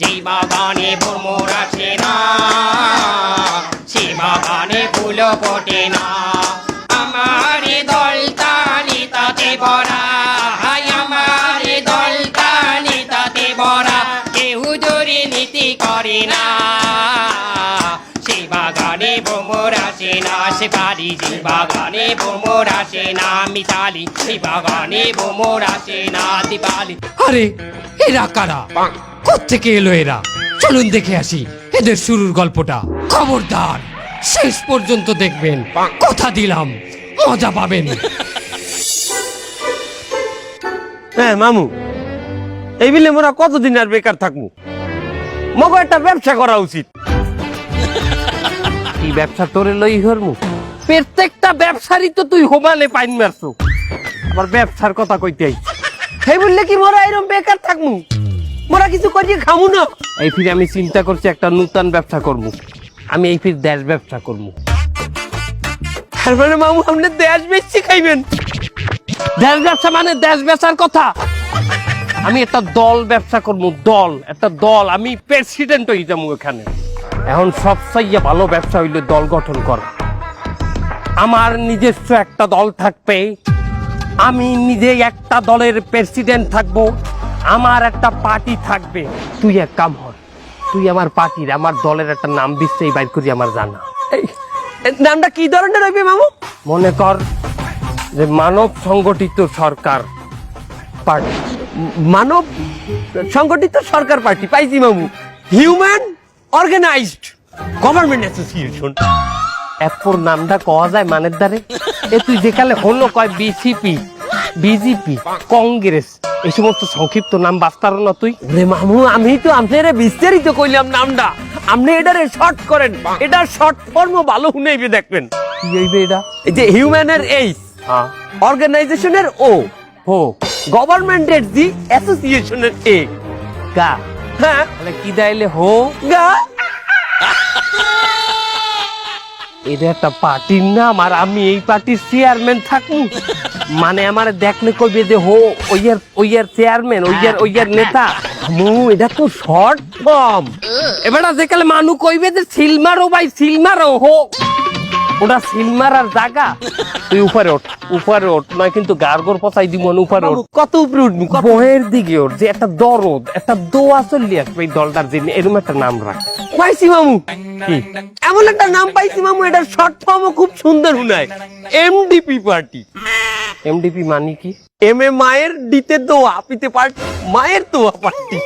যে বাগানে ভ্রমর আসে না, সে বাগানে ফুল ফোটে না। আমার দল তালি তাতে ভরা, আমার দল তালি তাতে ভরা। কেউ দুর্নীতি করে না, সে বাগানে ভ্রমর আসে না। সে পারি যে বাগানে ভ্রমর আসে না, মিতালি সে বাগানে ভ্রমর আসে না। দীপালি আরে এরা কারা? কোত্থেকে এলো এরা? চলুন দেখে আসি এদের শুরুর গল্পটা। খবরদার শেষ পর্যন্ত দেখবেন, কথা দিলাম মজা পাবেন। হ্যাঁ মামু, এই বিলে মোরা কতদিন আর বেকার থাকবো? মগো একটা ব্যবসা করা উচিত। কি ব্যবসা তোরে লই হরমু? প্রত্যেকটা ব্যবসারই তো তুই হোমালে পাইন মারছো, আবার ব্যবসার কথা কইতে আইছ। সেই বললে কি মোরা এরকম বেকার থাকমু? মোরা কিছু করিয়ে খামু না। এই ফিরে আমি চিন্তা করছি একটা নতুন ব্যবসা করবো। আমি এই ফির দেশ ব্যবসা করবো। তার মানে মামু আপনি দেশ বেচছি খাইবেন? দেশ ব্যবসা মানে দেশ বেচার কথা। আমি একটা দল ব্যবসা করবো, দল, একটা দল। আমি প্রেসিডেন্ট হয়ে যাবো এখানে। এখন সবচেয়ে ভালো ব্যবসা হইলে দল গঠন করা। আমার নিজস্ব একটা দল থাকবে, আমি নিজে একটা দলের প্রেসিডেন্ট থাকবো, আমার একটা পার্টি থাকবে। তুই এক কাম কর, তুই আমার পার্টির, আমার দলের একটা নাম দিচ্ছে বাইর করি আমার জানা। নামটা কি ধরনের হইবে মামু? মনে কর যে মানব সংগঠিত সরকার পার্টি। মানব সংগঠিত সরকার পার্টি পাইছি মামু। Human organised government association. এরপর নামটা কওয়া যায় মানের দ্বারে। এ তুই যেখানে হলো কয় বিসিপি, বিজেপি, কংগ্রেস, এই সমস্ত সংক্ষিপ্ত নাম বাস্তার না তুই? রে মামু, আমি তো আপনারে বিস্তারিত কইলাম নামটা, আপনি এটারে শর্ট করেন। এটা শর্ট ফর্ম ভালো শুনেইবে দেখবেন। কি হইবে এটা? এই যে হিউম্যানের এইচ, অর্গানাইজেশনের ও, হো, গভর্নমেন্টের জি, অ্যাসোসিয়েশনের এ, গা। হ্যাঁ, তাহলে কি দাইলে হো গা। এটা একটা পার্টির নাম, আর আমি এই পার্টির চেয়ারম্যান থাকবো। মানে আমার দেখলে কইবে যে হো ওইয়ার চেয়ারম্যান, ওইয়ার নেতা। এটা তো শর্ট ফর্ম। এবার যেকালে মানু কইবে যে সিলমারো ভাই, সিলমারো হো, ওটা সিলমারার জায়গা। তুই উপরে ওঠ, উপরে ওঠ, নয় কিন্তু গার্গর পচাই দিব। উপরে ওঠ। কত উপরে উঠবি? বহের দিকে ওঠ, যে একটা দরদ, একটা দোয়া চলি আসবে এই দলটার জন্য। এরকম একটা নাম রাখ। পাইছি মামু, কি এমন একটা নাম পাইছি মামু, এটা শর্ট ফর্মও খুব সুন্দর শুনায়। MDP party. এমডিপি মানে কি? এম এ মায়ের, ডিতে দোয়া, পিতে পার্টি, মায়ের দোয়া পার্টি।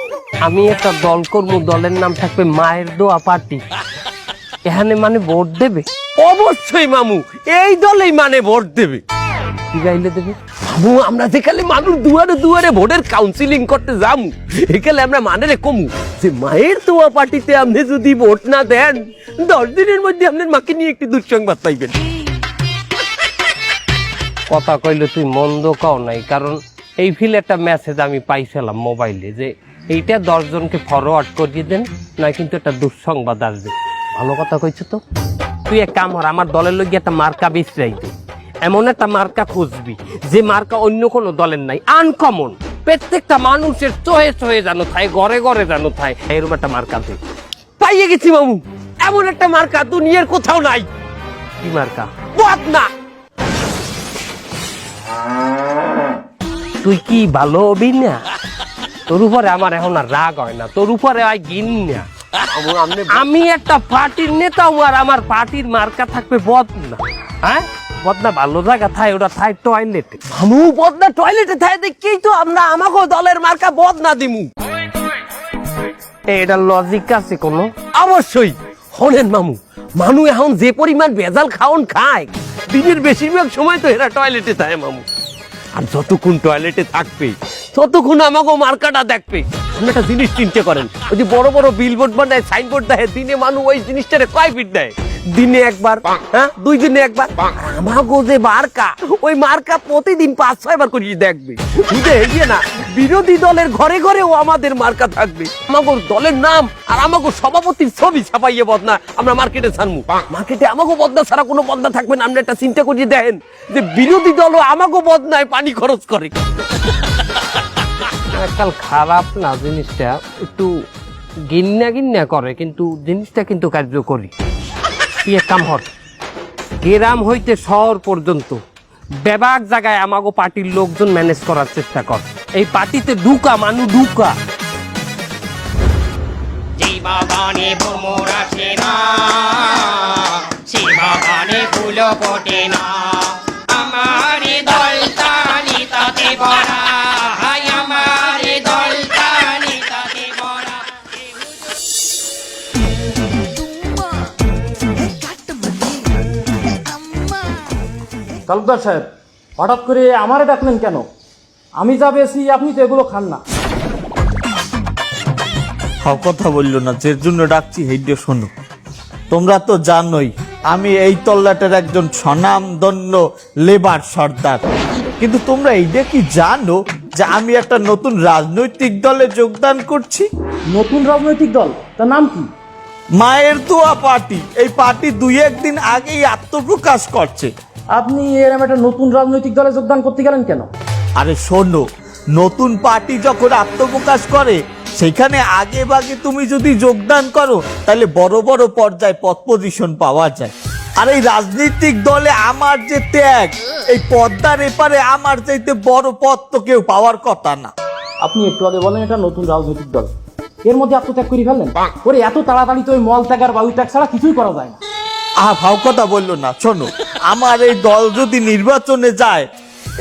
আমি একটা দল করবো, দলের নাম থাকবে মায়ের দোয়া পার্টি। এখানে মানে ভোট দেবে? অবশ্যই মামু, এই দলেই মানে ভোট দেবে। কি গাইলে দেবে? মামু, আমরা যেখানে মানুষ দুয়ারে দুয়ারে ভোটের কাউন্সিলিং করতে যাবো, এখানে আমরা মানে কমু যে মায়ের দোয়া পার্টিতে আপনি যদি ভোট না দেন, 10 দিনের মধ্যে আপনার মাকে নিয়ে একটি দুঃসংবাদ পাইবেন। কথা কইলে তুই মন্দ কও নাই, কারণ এই ফিল একটা মেসেজ আমি পাইছিলাম মোবাইলে, যে এইটা 10 জনকে ফরওয়ার্ড করিয়ে দেন, নয় কিন্তু একটা দুঃসংবাদ আসবে। ভালো কথা কইছ তো। তুই এক কাম কর, আমার দলের লোক একটা মার্কা বিছরাই দে। এমন একটা মার্কা খুঁজবি যে মার্কা অন্য কোনো দলের নাই, আনকমন, প্রত্যেকটা মানুষের চোহে চোহে জানো থাই, ঘরে ঘরে জানো থাই, এরকম একটা মার্কা দে। পাইয়ে গেছি মামু, এমন একটা মার্কা দুনিয়ার কোথাও নাই। কি মার্কা? বদনা। তুই কি ভালো হবি না? তোর উপরে আমার এখন আর রাগ হয় না, তোর উপরে হয় ঘিন না। আমি একটা পার্টির নেতা, আর আমার পার্টির মার্কা থাকবে বদনা। হ্যাঁ, বদনা ভালো জায়গা থাই, ওটা থাই টয়লেটে। আমু বদনা টয়লেটে থাই দেখি তো আমরা আমাকে দলের মার্কা বদনা দিমু। এটা লজিক আছে কোনো? অবশ্যই। শোনেন মামু, মানুষ এখন যে পরিমাণ ভেজাল খাওন খায়, দিনের বেশিরভাগ সময় তো এরা টয়লেটে থাকে মামু। আর যতক্ষণ টয়লেটে থাকবে ততক্ষণ আমাকে মার্কাটা দেখবে। আপনি একটা জিনিস চিন্তা করেন, ওই যে বড় বড় বিলবোর্ড বানায়, সাইনবোর্ড দেয়, দিনে মানুষ ওই জিনিসটারে কয় ফিট দেয়? দিনে একবার, হ্যাঁ 2 দিনে একবার। আমাকে যে মার্কা, ওই মার্কা প্রতিদিন 5-6 বার করে দেখবে। বুঝে না, বিরোধী দলের ঘরে ঘরেও আমাদের মার্কা থাকবে। আমাকে দলের নাম আর আমাকে সভাপতির ছবি ছাপাইয়ে বদনা আমরা মার্কেটে ছাড়মু। মার্কেটে আমাকে বদনা ছাড়া কোনো বদনা থাকবে না। আপনি একটা চিন্তা করিয়ে দেখেন যে বিরোধী দলও আমাকে বদনায় পানি খরচ করে। কাল খারাপ না জিনিসটা, একটু গিন্না গিন্না করে, কিন্তু জিনিসটা কিন্তু কার্যকরী। কি এক কাম হর, গ্রাম হইতে শহর পর্যন্ত বেবাক জায়গায় আমাগো পার্টির লোকজন ম্যানেজ করার চেষ্টা কর। এই পার্টিতে ঢুকা মানু ঢুকা। যে বাগানে ভ্রমর আসে না, সে বাগানে ফুল ফোটে না। আমার দল তালি তাতে ভরা, হায় আমার দল তালি তাতে ভরা। তালুকদার সাহেব, হঠাৎ করে আমারে ডাকলেন কেন? আমি যা বেশি আপনি তো এগুলো খান না। কথা বললো না, যে জন্য ডাকছি হেইডে শোনো। তোমরা তো জানোই আমি এই তল্লাটের একজন স্বনামধন্য লেবার সর্দার, কিন্তু তোমরা এইটা কি জানো যে আমি একটা নতুন রাজনৈতিক দলে যোগদান করছি? নতুন রাজনৈতিক দল, তার নাম কি? মায়ের দোয়া পার্টি। এই পার্টি 2-1 দিন আগেই আত্মপ্রকাশ করছে। আপনি এরকম একটা নতুন রাজনৈতিক দলে যোগদান করতে গেলেন কেন? আরে শোনো, নতুন পার্টি যখন আত্মপ্রকাশ করে সেখানে আগে ভাগে তুমি যদি যোগদান করো তাহলে বড় বড় পর্যায়ে পদ পজিশন পাওয়া যায়। আর এই রাজনৈতিক দলে আমার যে ত্যাগ, এই পদ্মার এপারে আমার চাইতে বড় পদ তো কেউ পাওয়ার কথা না। আপনি একটু আগে বলেন এটা নতুন রাজনৈতিক দল, এর মধ্যে আত্মত্যাগ করে ফেললেন? ওরে এত তাড়াতাড়ি তো ওই মল ত্যাগ আর বায়ু ত্যাগ ছাড়া কিছুই করা যায় না। ভাও কথা বললো না। শোনো, আমার এই দল যদি নির্বাচনে যায়,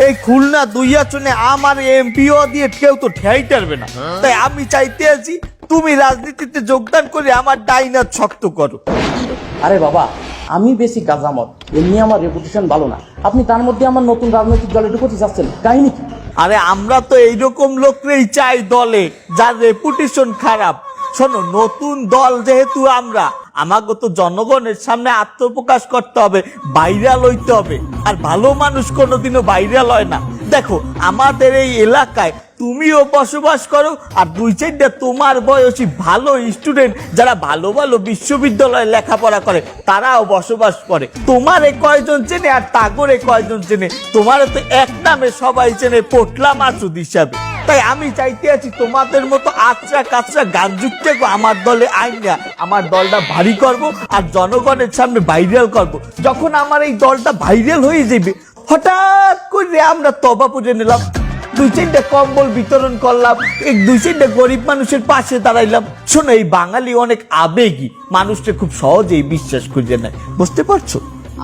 এই খুলনা 2 আসনে আমার এমপিও দিয়ে কেউ তো ঠেয়াই টারবে না। তাই আমি চাইতে আছি তুমি রাজনীতিতে যোগদান করে আমার ডাইনাত শক্ত করো। আরে বাবা, আমি বেশি গাজামত, এমনি আমার রেপুটেশন ভালো না, আপনি তার মধ্যে আমার নতুন রাজনৈতিক দলে ঢুকতে চাচ্ছেন, কাহিনী কি? আরে আমরা তো এইরকম লোকরেই চাই দলে যার রেপুটেশন খারাপ। শোনো, নতুন দল যেহেতু আমরা, আমাকে তো জনগণের সামনে আত্মপ্রকাশ করতে হবে, ভাইরাল হইতে হবে। আর ভালো মানুষ কোনোদিনও ভাইরাল হয় না। দেখো, আমাদের এই এলাকায় তুমিও বসবাস করো, আর 2-4টা তোমার বয়সী ভালো স্টুডেন্ট যারা ভালো ভালো বিশ্ববিদ্যালয়ে লেখাপড়া করে তারাও বসবাস করে। তোমারে কয়জন চেনে আর তাগরে কয়জন চেনে? তোমার তো এক নামে সবাই চেনে, পোটলা মাসুদ হিসাবে। তাই আমি চাইতে আছি তোমাদের মতো আচরা কাচরা গানযুক্তে আমার দলে আইনা আমার দলটা ভারী করব আর জনগণের সামনে ভাইরাল করব। যখন আমার এই দলটা ভাইরাল হয়ে যাবে, হঠাৎ করে আমরা তবা পুজো নিলাম, 2-4টা কম্বল বিতরণ করলাম, 2-4টা গরিব মানুষের পাশে দাঁড়াইলাম। শোনো, এই বাঙালি অনেক আবেগী, মানুষটা খুব সহজেই বিশ্বাস করিয়ে নেয়, বুঝতে পারছো?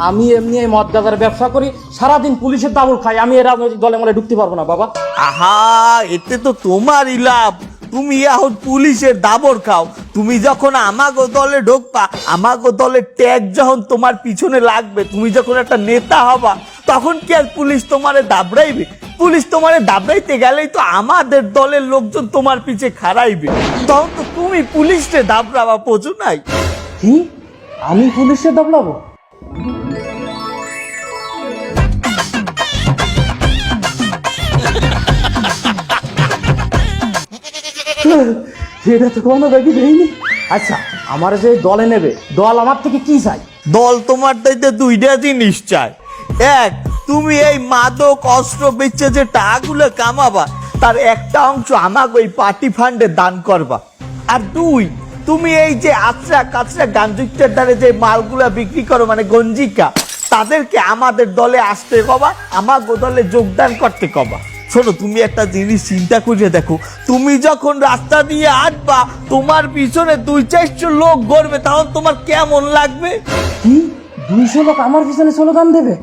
আমি এমনি এই মদ গাঁজার ব্যবসা করি, সারাদিন পুলিশের দাবল খাই, আমি এই রাজনৈতিক দলে মনে ঢুকতে পারবো না বাবা। আহা, এতে তো তোমারই লাভ। তুমি এখন পুলিশের দাবর খাও, তুমি যখন আমাগো দলে ঢুকবা, আমাগো দলের ট্যাগ যখন তোমার পিছনে লাগবে, তুমি যখন একটা নেতা হবা, তখন কি আর পুলিশ তোমারে দাবড়াইবে? পুলিশ তোমারে দাবড়াইতে গেলেই তো আমাদের দলের লোকজন তোমার পিছে খাড়াইবে, তখন তো তুমি পুলিশে দাবড়াবা, বোঝো নাই? কি, আমি পুলিশের দাবলাবো? এটা তো কোনো ব্যাগই দেয়নি। আচ্ছা, আমার যে দলে নেবে, দল আমার থেকে কি চাই? দল তোমার দায়িত্বে 2টা জিনিস চায়। এক, তুমি এই মাদক অস্ত্র বেচে যে টাকাগুলো কামাবা তার একটা অংশ আমাকে ওই পার্টি ফান্ডে দান করবা। আর 2, তুমি এই যে আচরা কাচরা গাঞ্জুকটার দ্বারা যে মালগুলা বিক্রি করো, মানে গঞ্জিকা, তাদেরকে আমাদের দলে আসতে কবা, আমাকে দলে যোগদান করতে কবা। শোনো, তুমি একটা জিনিস চিন্তা করে দেখো, তুমি যখন রাস্তা দিয়ে আসবা, তোমার পিছনে 2-400 লোক গড়বে, তখন তোমার কেমন লাগবে? কি, 200 লোক আমার পিছনে স্লোগান দেবে?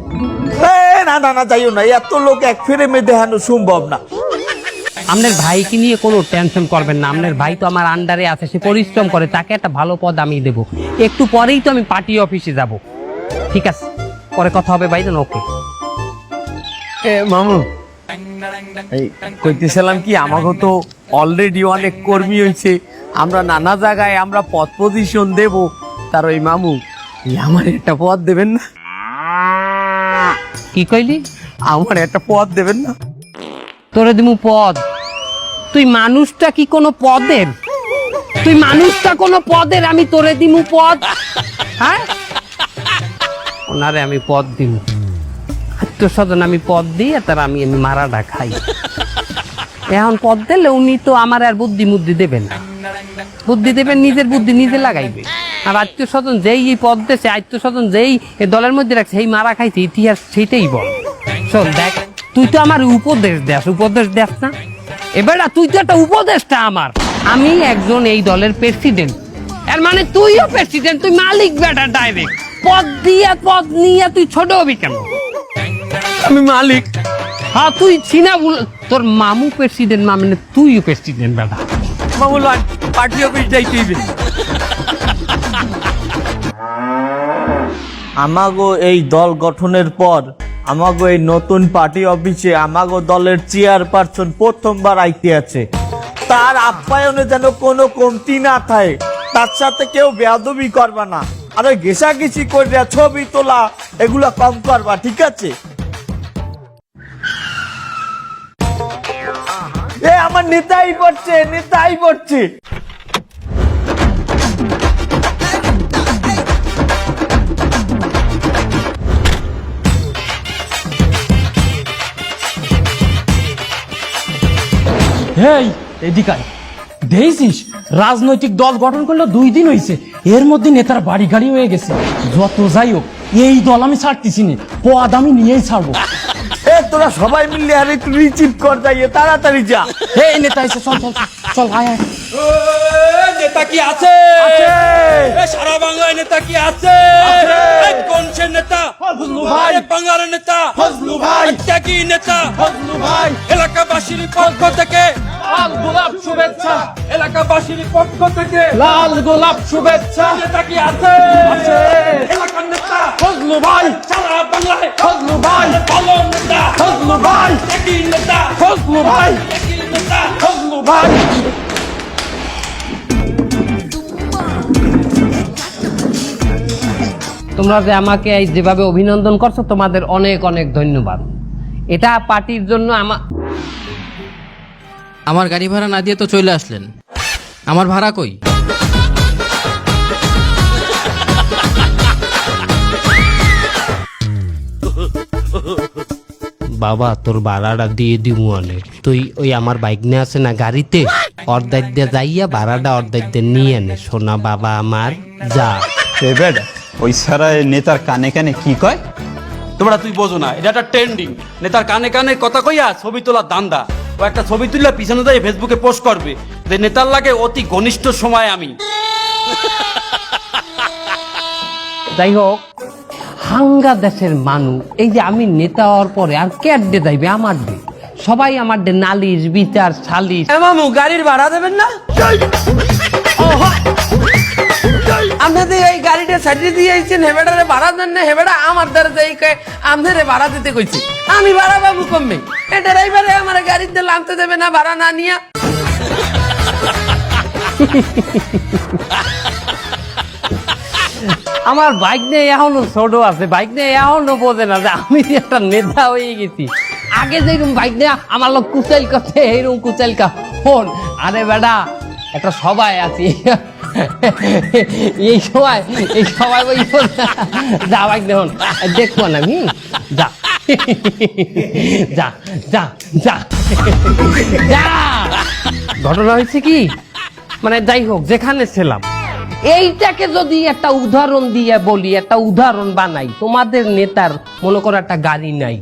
না না না, যাইও না, এত লোক এক ফ্রেমে দেখানো সম্ভব না। আপনার ভাইকে নিয়ে কোনো টেনশন করবেন না, আপনার ভাই তো আমার আন্ডারে আছে, সে পরিশ্রম করে, তাকে একটা ভালো পদ আমি দেব। একটু পরেই তো আমি পার্টি অফিসে যাব। ঠিক আছে, পরে কথা হবে ভাইজান। ওকে মামু, এই কইতেছিলাম কি, আমাকে তো অলরেডি অনেক কর্মী হয়েছে, আমরা নানা জায়গায় আমরা পদ পজিশন দেব, তার ওই মামু আমার একটা পদ দেবেন না? কি কইলি? আমার একটা পদ দেবেন না? তোরে দিমু পদ? তুই মানুষটা কি কোনো পদের? তুই মানুষটা কোনো পদের? আমি তোরে দিমু পদ? হ্যাঁ, ওনারে আমি পদ দিমু, আত্মস্বজন আমি পদ দিই, তার আমি মারাটা খাই। এখন পদ দিলে উনি তো আমার আর বুদ্ধি মুদ্ধি দেবেন না। বুদ্ধি দেবে, নিজের বুদ্ধি নিজে লাগাইবে। আর আত্মীয় স্বজন যেই এই পদ দেশে, আত্মীয় স্বজন যেই এই দলের মধ্যে রাখছে, সেই মারা খাইছে, ইতিহাস সেইটাই বল। শোন দেখ, তুই তো আমার উপদেশ দেস না, এবার তুই তো একটা উপদেশটা আমার। আমি একজন এই দলের প্রেসিডেন্ট, এর মানে তুইও প্রেসিডেন্ট, তুই মালিক বেটা ডাইরেক্ট। পদ নিয়ে তুই ছোট হবি কেন? আমি মালিক। হ্যাঁ তুই চিনা, তোর মামু প্রেসিডেন্ট, মানে তুইও প্রেসিডেন্ট বেটা। মামুল পার্টি অফিস যাইতে হইবে। আমাগো এই দল গঠনের পর আমাগো এই নতুন পার্টি অফিসে আমাগো দলের চেয়ারপারসন প্রথমবার আইতে আছে। তার আপ্যায়নে যেন কোনো কমতি না থাকে, তার সাথে কেউ বেয়াদবি করবা না, আরে ঘেঁষাঘেঁষি করে ছবি তোলা এগুলা কম করবা, ঠিক আছে? এ আমার নেতাই পড়ছে। হেই এদিকে আয়। দেখছিস রাজনৈতিক দল গঠন করলে 2 দিন হয়েছে, এর মধ্যে নেতার বাড়ি গাড়ি হয়ে গেছে। যত যাই হোক এই দল আমি ছাড়তেছি না, পদ আমি নিয়েই ছাড়বো। এ তোরা সবাই মিলে আরে একটু রিচিভ কর, যাইয়ে তাড়াতাড়ি যা। এই নেতা এসে চল চল চল, আয় আয়। নেতা কি আছে? সারা বাংলায় নেতা কি আছে? কোন সে নেতা? ফজলু ভাই। বাংলার নেতা ফজলু ভাই। ত্যাগী নেতা ফজলু ভাই। এলাকাবাসীর পক্ষ থেকে লাল গোলাপ শুভেচ্ছা। এলাকাবাসীর পক্ষ থেকে লাল গোলাপ শুভেচ্ছা। নেতা কি আছে? আছে। এলাকার নেতা ফজলু ভাই। সারা বাংলায় ফজলু ভাই। ভালো নেতা ফজলু ভাই। ত্যাগী নেতা ফজলু ভাই। ত্যাগী নেতা ফজলু ভাই। তোমরা যে আমাকে এই যেভাবে অভিনন্দন করছো, তোমাদের অনেক অনেক ধন্যবাদ। এটা পার্টির জন্য আমার গাড়ি ভাড়া না দিয়ে তো চলে আসলেন, আমার ভাড়া কই? বাবা তোর ভাড়াটা দিয়ে দিবো অনেক, তুই ওই আমার বাইক নিয়ে আছে না গাড়িতে, অর্ধেক দিয়ে যাইয়া ভাড়াটা অর্ধেক দিয়ে নিয়ে নে সোনা বাবা আমার, যা। ওই সারা নেতার কানে কানে কি কয়? তোমরা তুই বোঝো না, এটা একটা ট্রেন্ডিং। নেতার কানে কানে কথা কইয়া ছবি তোলার দান্দা। ও একটা ছবি তুললে পিছনে দিয়ে ফেসবুকে পোস্ট করবে যে নেতার লাগে অতি ঘনিষ্ঠ সময় আমি। যাই হোক, হাঙ্গা দেশের মানুষ, এই যে আমি নেতা হওয়ার পরে আর ক্যাট ডে যাইবে আমার ডে, সবাই আমার ডে নালিশ বিচার সালিশ। মামু গাড়ির ভাড়া দেবেন না? আপনাদের এই গাড়িটা সাইডে দিয়ে আইছেন, হেবেটারে ভাড়া দেন না, হেবেটা আমার দ্বারা যাই আপনারে ভাড়া দিতে কইছি। আমি ভাড়া পাবো কমবে? এটা ড্রাইভারে আমার গাড়িতে নামতে দেবে না ভাড়া না নিয়া। আমার বাইক নিয়ে এখনো ছোট আছে, বাইক নিয়ে এখনো বোঝে না যে আমি একটা নেতা হয়ে গেছি। আগে যেরকম বাইক নিয়ে আমার লোক কুচাইল করছে, এইরকম কুচাইল কা ফোন। আরে বেটা একটা সবাই আছি, এই সবাই ওই যা বাইক দেখুন দেখবো না আমি, যা যা যা যা যা। ঘটনা হয়েছে কি, মানে যাই হোক যেখানে ছিলাম, এইটাকে যদি একটা উদাহরণ দিয়ে বলি, একটা উদাহরণ বানাই, তোমাদের নেতার মনে করো একটা গাড়ি নাই,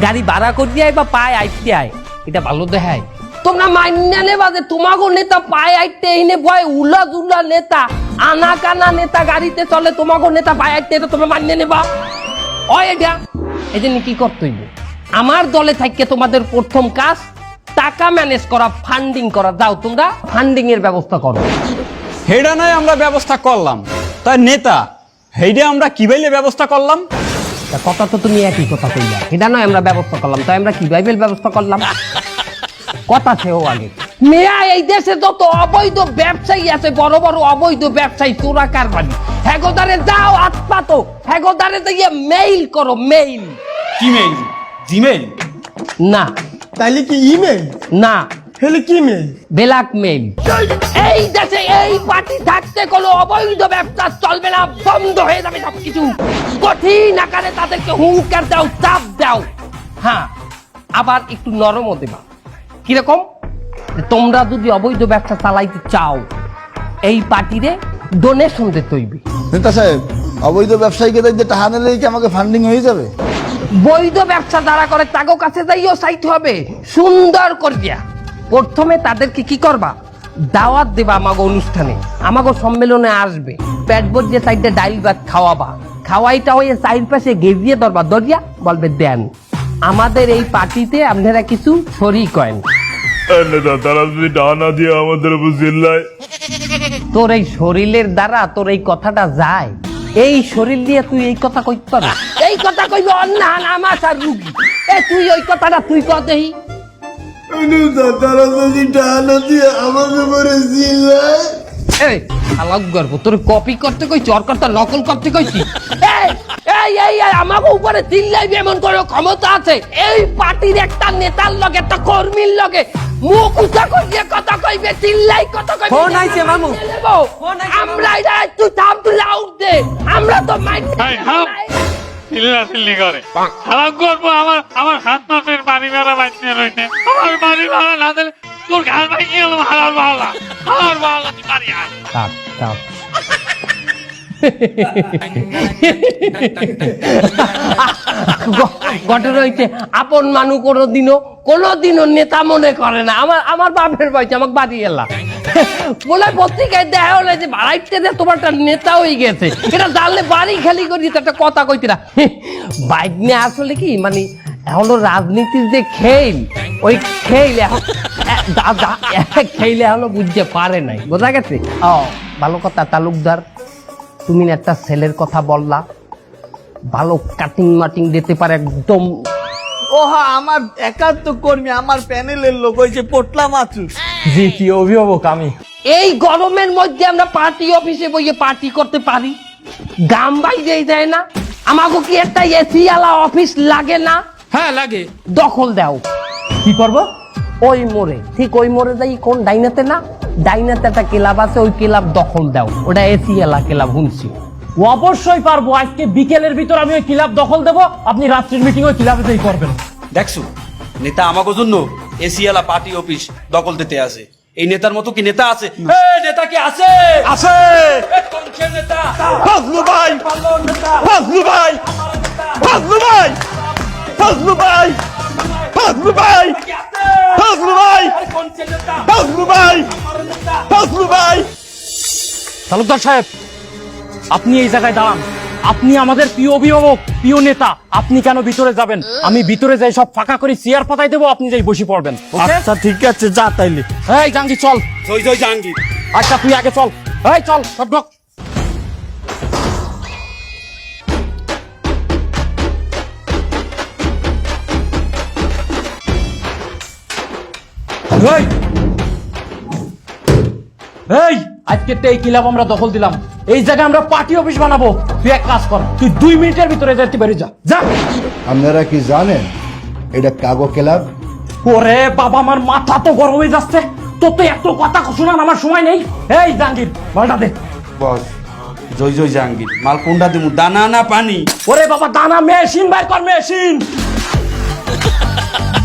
গাড়ি ভাড়া করতে আয় বা পায়ে আইতে আয়, এটা ভালো দেখায়? তোমরা মাইনা নেবা যে তোমাগো নেতা পায়ে আইতে এনে বয় উলা জুলা নেতা, আনা কানা নেতা গাড়িতে চলে, তোমাগো নেতা পায়ে আইতে, এটা তোমরা মাইনা নেবা? এটা এই জন্য কি করতে হইব, আমার দলে থাকতে তোমাদের প্রথম কাজ টাকা ম্যানেজ করা, ফান্ডিং করা। যাও তোমরা ফান্ডিং এর ব্যবস্থা করো। হেডা নয় আমরা ব্যবস্থা করলাম, তাই নেতা হেডে আমরা কি বাইলে ব্যবস্থা করলাম? কথা তো তুমি একই কথা কইলা, এটা নয় আমরা ব্যবস্থা করলাম, তাই আমরা কি বাইবেল ব্যবস্থা করলাম? কথা ছেও আগে মেয়া, এই দেশে যত অবৈধ ব্যবসায়ী আছে, বড় বড় অবৈধ ব্যবসায়ী, চোরা কারবারি, হেগোদারে যাও আতপাতো, হেগোদারে দিয়ে মেইল করো, মেইল। কি মেইল? জিমেইল? না। তাইলে কি ইমেল? না। হেলে কি মেল? Black mail. এই দেশে এই পার্টি থাকতে কোনো অবৈধ ব্যবসা চলবে না, বন্ধ হয়ে যাবে সবকিছু। কঠিন আকারে তাদেরকে হুঙ্কার দাও, চাপ দাও। হ্যাঁ, আবার একটু নরমও দেবা। কিরকম? তোমরা যদি অবৈধ ব্যবসা চালাইতে চাও, এই পার্টিরে ডোনেশন দিতে হইবে। নেতা সাহেব, অবৈধ ব্যবসায়ীকে দেখতে টাকা নিলেই কি আমাকে ফান্ডিং হয়ে যাবে? বৈধ ব্যবসা যারা করে তাগো কাছে যাইও চাইতে হবে সুন্দর করিয়া। প্রথমে তাদেরকে কি করবা, দাওয়াত দেবা আমাগো অনুষ্ঠানে, আমাগো সম্মেলনে আসবে, পেট ভরিয়ে সাইডে ডাইল ভাত খাওয়াবা, খাওয়াইটা হয়ে সাইড পাশে গেজিয়ে ধরবা, দরিয়া বলবে দেন আমাদের এই পার্টিতে আপনারা কিছু শরীক করেন। তারা যদি টাকা দিয়ে আমাদের উপর চিল্লায়, তোর এই শরীরের দ্বারা তোর এই কথাটা যায়, এই শরীর দিয়ে তুই এই কথা কইতে পারবি? এই কথা কইবে অন্য আমাশার রুগী। এ তুই ওই কথাটা তুই কতই তারা যদি টাকা দিয়ে আমাকে উপরে চিল্লায়। এই আলাপ গর্ব তোর কপি করতে কইছি, ওর কথা নকল করতে কইছি। এই এই এই এই, আমাকে উপরে চিল্লাইবে এমন কোনো ক্ষমতা আছে? এই পার্টির একটা নেতার লগে, একটা কর্মীর লগে মুখ উঁচা করিয়ে কথা কইবে, চিল্লাই কথা কইবে। ফোন আইছে মামু। আমরা এটা তুই থাম, তুই লাউড দে, আমরা তো মাইক চিল্লাচিল্লি করে খারাপ করবো। আমার হাত মাসের বাড়ি ভাড়া বাইতে রয়েছে, আমার বাড়ি ভাড়া না দিলে তোর ঘর ভাই কি হলো? হালার বাহালা তুই বাড়ি আয়। থাক থাক। ঘটনা হইতে আপন মানুষ কোনোদিনও নেতা মনে করে না। আমার বাপের বয়সে আমাকে বাড়ি এলা বলে পত্রিকায় দেখা হলে যে বাড়াইতে তোমার একটা নেতা হয়ে গেছে, এটা জানলে বাড়ি খালি করি একটা কথা কইতে না। বাইক নিয়ে আসলে কি মানে এখনো রাজনীতির যে খেল, ওই খেল এখন খেলে এখনো বুঝতে পারে নাই, বোঝা গেছে? ও ভালো কথা তালুকদার, তুমি একটা ছেলের কথা বললা, ভালো কাটিং মাটিং দিতে পারে একদম। ওহা আমার একান্ত কর্মী, আমার প্যানেলের লোক হয়েছে পোটলা মাছুস। জি কি অভিভাবক আমি। এই গরমের মধ্যে আমরা পার্টি অফিসে বইয়ে পার্টি করতে পারি? গাম বাইরে যায় না? আমাকে কি একটা এসি আলা অফিস লাগে না? হ্যাঁ লাগে। দখল দাও। কি করব? ওই মোড়ে, ঠিক ওই মোড়ে যাই, কোন ডাইনাতে না, ডাইনাতে একটা ক্লাব আছে, ওই ক্লাব দখল দাও, ওটা এসি এলা ক্লাব শুনছি। অবশ্যই পারবো। আজকে বিকেলের ভিতর আমি ওই ক্লাব দখল দেবো, আপনি রাত্রির মিটিং ওই ক্লাবেতেই করবেন। দেখছো নেতা আমাকে জন্য এসিয়ালা পার্টি অফিস দখল দিতে আছে। এই নেতার মতো কি নেতা আছে? নেতা কি আছে? আছে কোন সে নেতা? ফজলু ভাই, ফজলু ভাই, ফজলু ভাই, ফজলু ভাই, ফজলু ভাই, ফজলু ভাই, কোন সে নেতা? ফজলু ভাই, ফজলু ভাই। তালুকদার সাহেব, আপনি এই জায়গায় দাঁড়ান। আপনি আমাদের প্রিয় অভিভাবক, প্রিয় নেতা, আপনি কেন ভিতরে যাবেন? আমি ভিতরে যাই সব ফাঁকা করে চেয়ার পাতাই দেবো, আপনি যাই বসে পড়বেন। আচ্ছা ঠিক আছে, যা তাইলে। এই জাহাঙ্গীর চল। জয় জয় জাহাঙ্গীর। আচ্ছা তুই আগে চল। এই চল সব ঢোক। এই এই আজকে এই ক্লাব আমরা দখল দিলাম, এই জায়গায় আমরা পার্টি অফিস বানাবো। তুই এক কাজ কর, তুই 2 মিনিটের ভিতরে যাইতে পারি, যা যা। আপনারা কি জানেন এটা কাগো ক্লাব? ওরে বাবা, আমার মাথা তো গরম হয়ে যাচ্ছে। তোর তো এত কথা শোনার আমার সময় নেই। এই জাহাঙ্গীর বলটা দে। বস জয় জয় জাহাঙ্গীর। মাল কোনটা দিমু, দানা না পানি? ওরে বাবা, দানা মেশিন বাইর কর, মেশিন।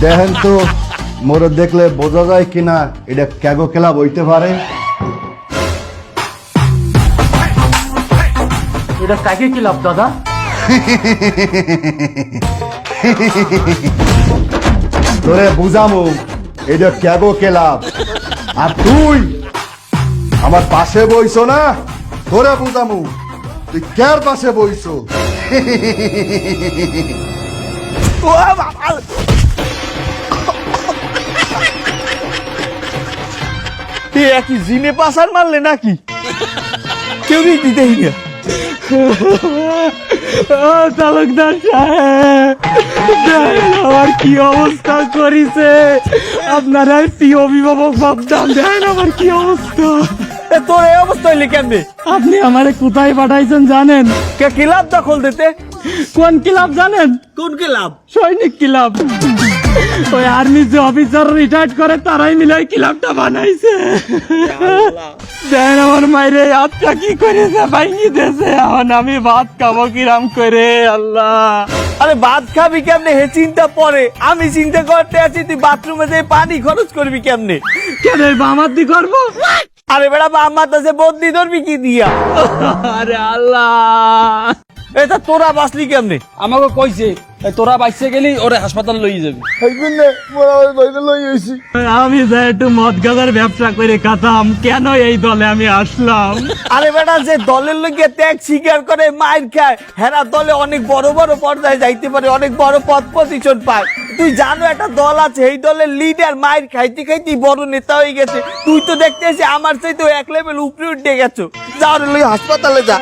দেখেন তো মোরে দেখলে বোঝা যায় কিনা এটা কাগো ক্লাব হইতে পারে। এটা কাকে ক্লাব দাদা? তোরে বুঝামু এটা কাগো ক্লাব। আর তুই আমার পাশে বইছো না, তোরে বুঝামু তুই কার পাশে বইছো। ও বাবা, একই জিনে পাসার মারলে নাকি? কেউ দিতেই না। তালুকদার সাহেব, আমার কি অবস্থা করিছে। আপনারা প্রিয় অভিভাবক ভাবতাম, দেখেন আমার কি অবস্থা। তোর এই অবস্থা হইলে কেমনে? আপনি আমারে কোথায় পাঠাইছেন জানেন? কে ক্লাব দখল দিতে? কোন ক্লাব জানেন? কোন ক্লাব? সৈনিক ক্লাব। ওই আর্মি যে অফিসার রিটায়ার্ড করে তারাই মিলে ওই ক্লাবটা বানাইছে। দেন আমার মাইরে হাতটা কি করেছে, ভাঙি দিয়েছে। এখন আমি ভাত খাবো কিরাম করে, আল্লাহ। আরে ভাত খাবি কেমনে হে চিন্তা পরে, আমি চিন্তা করতে আছি তুই বাথরুমে যে পানি খরচ করবি কেমনে। কেন বামার দি করবো? আরে বেড়া আমার কাছে বদলি ধরবি কি দিয়া? আরে আল্লাহ, এটা তোরা বাঁচলি কেমনে? আমাকে কইছে তোরা বাইসে গেলি ওরে হাসপাতাল লই যাবি। আমি যা একটু মদ গাজার ব্যবসা করে খাতাম, কেন এই দলে আমি আসলাম? আরে বেটা যে দলের লোকে ত্যাগ স্বীকার করে মাইর খায়, হেরা দলে অনেক বড় বড় পর্যায়ে যাইতে পারে, অনেক বড় পদ পজিশন পায়। তুই জানো একটা দল আছে, এই দলের লিডার মাইর খাইতে খাইতে বড় নেতা হয়ে গেছে। তুই তো দেখতে এসে আমার চাইতে এক লেভেল উপরে উঠে গেছো। যাও রে, লই হাসপাতালে যা।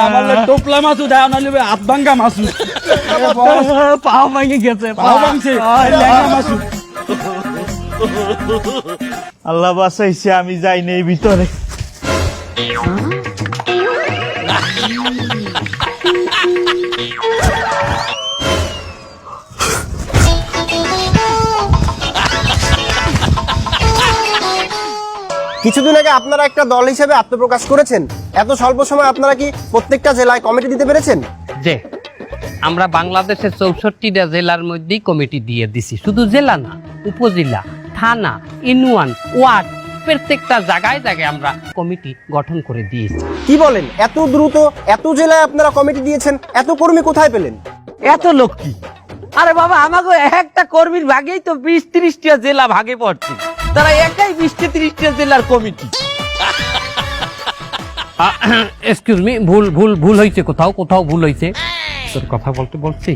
আমার টোপলা মাছু দেয় না লিবে হাত ভাঙ্গা মাছু। পাও ভেঙে গেছে, পাও ভাঙছে, ল্যাংড়া মাছু। আল্লাহ বাঁচাইছে, আমি যাই নেই ভিতরে। কিছুদিন আগে আপনারা একটা দল হিসেবে আত্মপ্রকাশ করেছেন, এত স্বল্প সময় আপনারা কি প্রত্যেকটা জেলায় কমিটি দিতে পেরেছেন? যে আমরা বাংলাদেশের 64টা জেলার মধ্যেই কমিটি দিয়ে দিছি। শুধু জেলা না, উপজেলা, থানা, ইউনিয়ন, ওয়ার্ড, প্রত্যেকটা জায়গায় জায়গায় আমরা কমিটি গঠন করে দিয়েছি। কি বলেন, এত দ্রুত এত জেলায় আপনারা কমিটি দিয়েছেন? এত কর্মী কোথায় পেলেন? এত লোক কি? আরে বাবা, আমাকে একটা কর্মীর ভাগেই তো 20-30টা জেলা ভাগে পড়ছে। তারা একাই 20-30টা জেলার কমিটি। এক্সকিউজ মি, ভুল ভুল ভুল হয়েছে, কোথাও কোথাও ভুল হয়েছে। তোর কথা বলতে বলছি।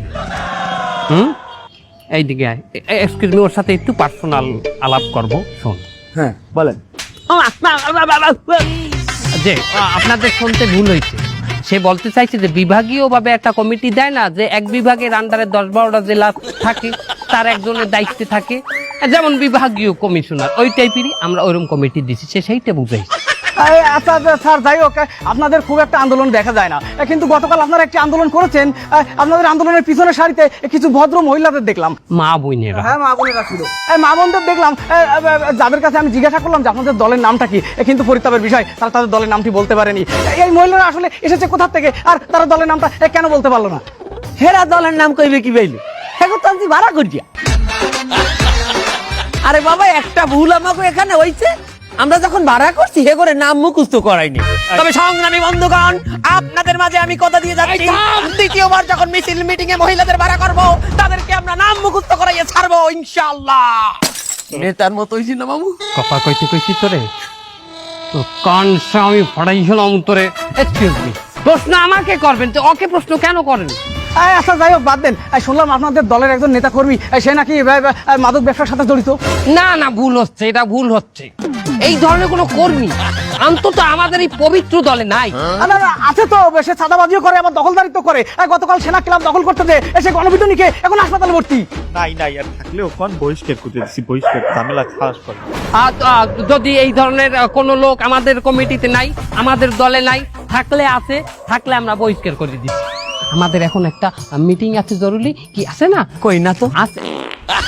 এইদিকে আয়। এক্সকিউজ মি, ওর সাথে একটু পার্সোনাল আলাপ করব, শোন। হ্যাঁ বলেন। যে আপনাদের শুনতে ভুল হয়েছে। সে বলতে চাইছে যে বিভাগীয় ভাবে একটা কমিটি দেয় না, যে এক বিভাগের আন্ডারে 10-12টা জেলা থাকে, তার একজনের দায়িত্বে থাকে, যেমন বিভাগীয় কমিশনার, ওই টাইপেরই আমরা ওইরকম কমিটি দিচ্ছি। সে সেইটা বুঝাইছে। আচ্ছা স্যার, যাই হোক, আপনাদের খুব একটা আন্দোলন দেখা যায় না, কিন্তু গতকাল আপনারা একটি আন্দোলন করেছেন। আপনাদের আন্দোলনের পিছনের সারিতে কিছু ভদ্র মহিলাদের দেখলাম। মা বোনেরা। হ্যাঁ, মা বোনেরা ছিল। মা বোনদের দেখলাম, যাদের কাছে আমি জিজ্ঞাসা করলাম যে আপনাদের দলের নামটা কি, কিন্তু পরিতাপের বিষয় তারা তাদের দলের নামটি বলতে পারেনি। এই মহিলারা আসলে এসেছে কোথা থেকে, আর তারা দলের নামটা কেন বলতে পারলো না? হেরা দলের নাম কইবে কি বাইলে? এখন তো আমি ভাড়া করিয়া। আরে বাবা, একটা ভুল আমাকে এখানে হইছে। আমরা যখন ভাড়া করছি হে করে নাম মুখস্থ করাইনি। তবে সংগ্রামী বন্ধুগণ, আপনাদের মাঝে আমি কথা দিয়ে যাচ্ছি, দ্বিতীয়বার যখন মিছিল মিটিং এ মহিলাদের ভাড়া করব, তাদেরকে আমরা নাম মুখস্থ করাইয়ে ছাড়বো ইনশাআল্লাহ। নেতার মতো হইছি না মামু? কথা কইতে কইছি তোরে, তো কান আমি ফাড়াইছিলাম তোরে। এক্সকিউজ মি, প্রশ্ন আমাকে করবেন তো ওকে প্রশ্ন কেন করেন? আচ্ছা যাই হোক, বাদ দেন। শুনলাম আপনাদের দলের একজন নেতা কর্মী, সে নাকি মাদক ব্যবসার সাথে জড়িত। না না, ভুল হচ্ছে, এটা ভুল হচ্ছে। এই ধরনের কোনো কর্মী অন্তত আমাদের এই পবিত্র দলে নাই। না, আছে তো, সে চাঁদাবাজিও করে, আবার দখলদারিত্ব করে। গতকাল সেনা ক্লাব দখল করতে যে এসে গণপিটুনিকে এখন হাসপাতালে ভর্তি। নাই আর থাকলেও কোন বহিষ্কার করতে দিছি, বহিষ্কার ঝামেলা খাস করে। যদি এই ধরনের কোনো লোক আমাদের কমিটিতে নাই, আমাদের দলে নাই, থাকলে আমরা বহিষ্কার করে দিচ্ছি। আমাদের এখন একটা মিটিং আছে জরুরি, কি আছে না? কই না তো।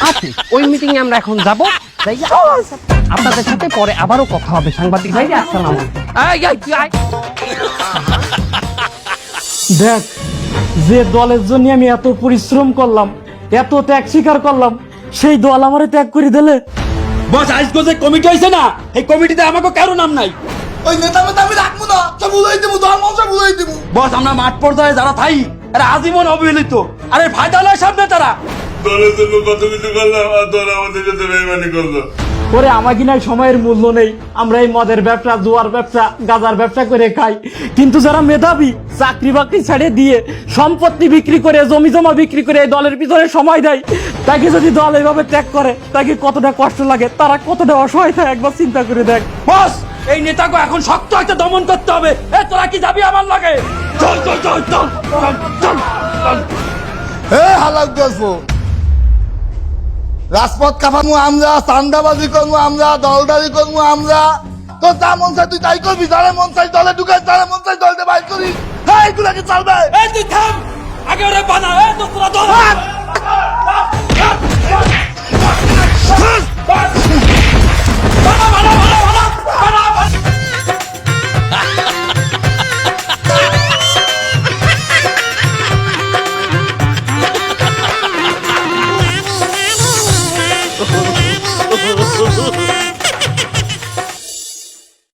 আছে, ওই মিটিং এ আমরা এখন যাব। আপনাদের সাথে পরে আবারও কথা হবে। সাংবাদিক ভাই, আসসালাম। দেখ, যে দলের জন্য আমি এত পরিশ্রম করলাম, এত ত্যাগ স্বীকার করলাম, সেই দল আমারে ত্যাগ করে দিলে। বস, আজকে যে কমিটি হয়েছে না, এই কমিটিতে আমাকে কারো নাম নাই। ওই নেতা আমি রাখবো না, সব বুঝাই দেবো, দল মশা বুঝাই দেবো। বস, আমরা মাঠ পর্যায়ে যারা থাই, এরা আজীবন অবহেলিত। আরে ফায়দা লয় সামনে তারা। দলের জন্য কত কিছু করলাম, আর দল আমাদের সাথে বেইমানি করলো। ওরে আমাকে নাই সময়ের মূল্য নেই। আমরা এই মদের ব্যবসা, জুয়ার ব্যবসা, গাঁজার ব্যবসা করে খাই, কিন্তু যারা মেধাবী, চাকরি বাকরি ছেড়ে দিয়ে সম্পত্তি বিক্রি করে, জমি জমা বিক্রি করে এই দলের পিছনে সময় দেয়, তাকে যদি দল এইভাবে ত্যাগ করে, তাকে কতটা কষ্ট লাগে, তারা কতটা অসহায় থাকে, একবার চিন্তা করে দেখ। বস, এই নেতাকে এখন শক্ত একটা দমন করতে হবে। এ তোরা কি যাবি আমার লাগে? চল চল চল চল চল চল। হে হালাক দেখবো, রাজপথ কাঁপামু আমরা, চান্দাবাজি করবো আমরা, দলদারি করবো আমরা। তো যা মন চাই তুই তাই করবি, যারা মন চাই দলে ঢুকাই, যারা মন চাই দলতে বাইর করি। হ্যাঁ, এগুলা কি চলবে? এই তুই থাম, আগে ওরে বানা। এই তো তোরা দল বানা।